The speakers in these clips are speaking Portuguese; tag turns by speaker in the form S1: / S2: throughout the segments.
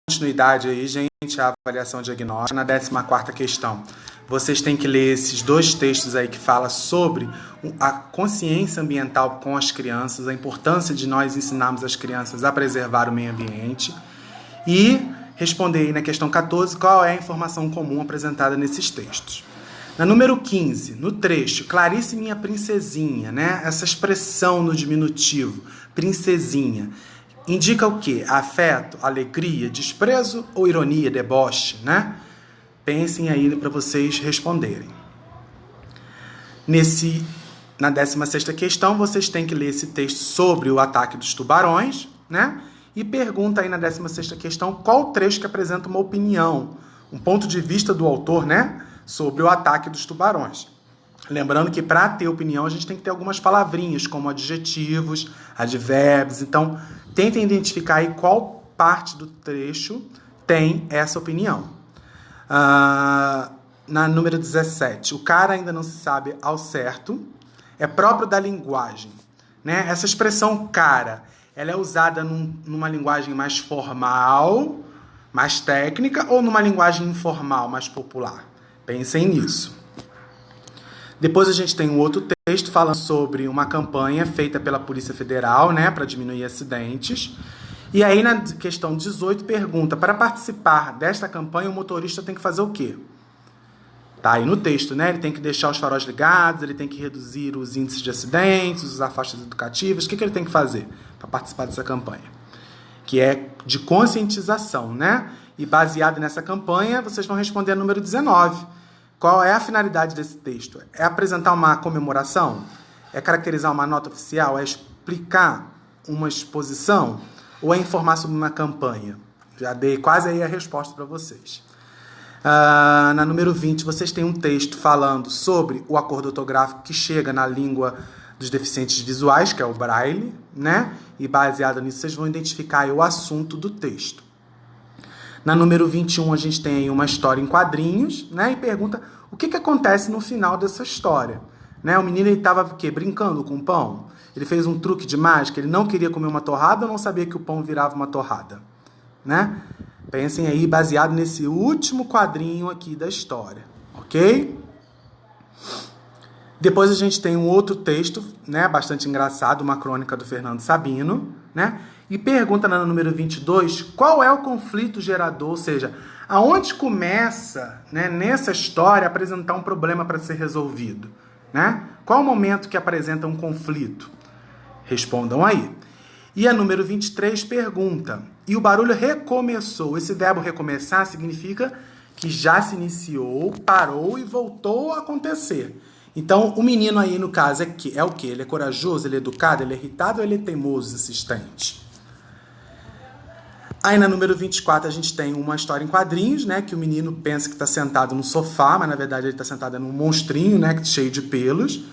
S1: Continuidade aí, gente, a avaliação diagnóstica na 14ª questão. Vocês têm que ler esses dois textos aí que falam sobre a consciência ambiental com as crianças, a importância de nós ensinarmos as crianças a preservar o meio ambiente e responder aí na questão 14 qual é a informação comum apresentada nesses textos. Na número 15, no trecho, Clarice minha princesinha, né? Essa expressão no diminutivo, princesinha, indica o quê? Afeto, alegria, desprezo ou ironia, deboche, né? Pensem aí para vocês responderem. Na 16ª questão, vocês têm que ler esse texto sobre o ataque dos tubarões, né? E pergunta aí na 16ª questão qual trecho que apresenta uma opinião, um ponto de vista do autor, né? Sobre o ataque dos tubarões. Lembrando que para ter opinião a gente tem que ter algumas palavrinhas, como adjetivos, advérbios. Então, tentem identificar aí qual parte do trecho tem essa opinião. Na número 17, o cara ainda não se sabe ao certo, é próprio da linguagem, né? Essa expressão cara, ela é usada numa linguagem mais formal, mais técnica, ou numa linguagem informal, mais popular? Pensem nisso. Depois a gente tem um outro texto falando sobre uma campanha feita pela Polícia Federal, né, para diminuir acidentes. E aí na questão 18 pergunta, para participar desta campanha o motorista tem que fazer o quê? Tá aí no texto, né? Ele tem que deixar os faróis ligados, ele tem que reduzir os índices de acidentes, usar faixas educativas. O que ele tem que fazer para participar dessa campanha? Que é de conscientização, né? E baseado nessa campanha, vocês vão responder a número 19. Qual é a finalidade desse texto? É apresentar uma comemoração? É caracterizar uma nota oficial? É explicar uma exposição? Ou é informar sobre uma campanha? Já dei quase aí a resposta para vocês. Na número 20, vocês têm um texto falando sobre o acordo ortográfico que chega na língua dos deficientes visuais, que é o Braille, né? E baseado nisso, vocês vão identificar aí o assunto do texto. Na número 21, a gente tem aí uma história em quadrinhos, né? E pergunta o que acontece no final dessa história. Né? O menino estava brincando com o pão? Ele fez um truque de mágica? Ele não queria comer uma torrada ou não sabia que o pão virava uma torrada? Né? Pensem aí baseado nesse último quadrinho aqui da história. Ok? Depois a gente tem um outro texto, né, bastante engraçado, uma crônica do Fernando Sabino, né? E pergunta na número 22, qual é o conflito gerador, ou seja, aonde começa, né, nessa história, a apresentar um problema para ser resolvido? Né? Qual é o momento que apresenta um conflito? Respondam aí. E a número 23 pergunta, e o barulho recomeçou. Esse verbo recomeçar significa que já se iniciou, parou e voltou a acontecer. Então, o menino aí, no caso, é o quê? Ele é corajoso, ele é educado, ele é irritado ou ele é teimoso, insistente? Aí, na número 24, a gente tem uma história em quadrinhos, né? Que o menino pensa que está sentado no sofá, mas, na verdade, ele está sentado num monstrinho, né? Cheio de pelos.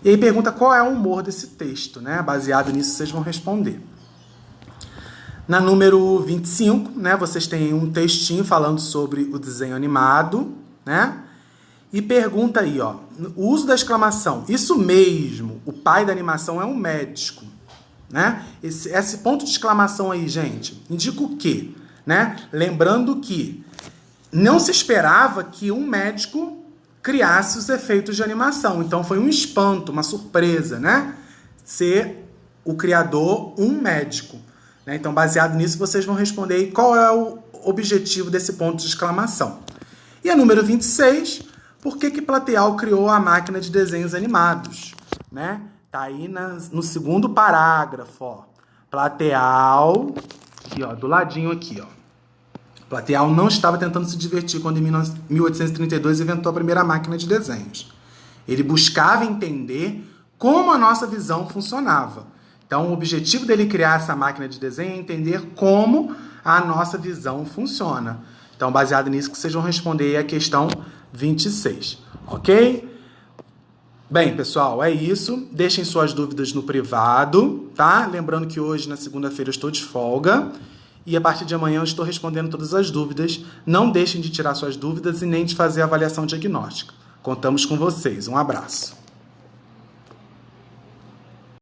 S1: E aí pergunta qual é o humor desse texto, né? Baseado nisso, vocês vão responder. Na número 25, né? Vocês têm um textinho falando sobre o desenho animado, né? E pergunta aí, ó, o uso da exclamação, isso mesmo, o pai da animação é um médico, né? Esse ponto de exclamação aí, gente, indica o quê? Né? Lembrando que não se esperava que um médico criasse os efeitos de animação, então foi um espanto, uma surpresa, né? Ser o criador um médico. Né? Então, baseado nisso, vocês vão responder aí qual é o objetivo desse ponto de exclamação. E a número 26... Por que Plateal criou a máquina de desenhos animados? Né? Tá aí no segundo parágrafo, ó. Plateal, aqui, ó, do ladinho aqui, ó. Plateal não estava tentando se divertir quando em 1832 inventou a primeira máquina de desenhos. Ele buscava entender como a nossa visão funcionava. Então, o objetivo dele criar essa máquina de desenho é entender como a nossa visão funciona. Então, baseado nisso, que vocês vão responder a questão 26, ok? Bem, pessoal, é isso. Deixem suas dúvidas no privado, tá? Lembrando que hoje, na segunda-feira, eu estou de folga. E a partir de amanhã eu estou respondendo todas as dúvidas. Não deixem de tirar suas dúvidas e nem de fazer a avaliação diagnóstica. Contamos com vocês. Um abraço.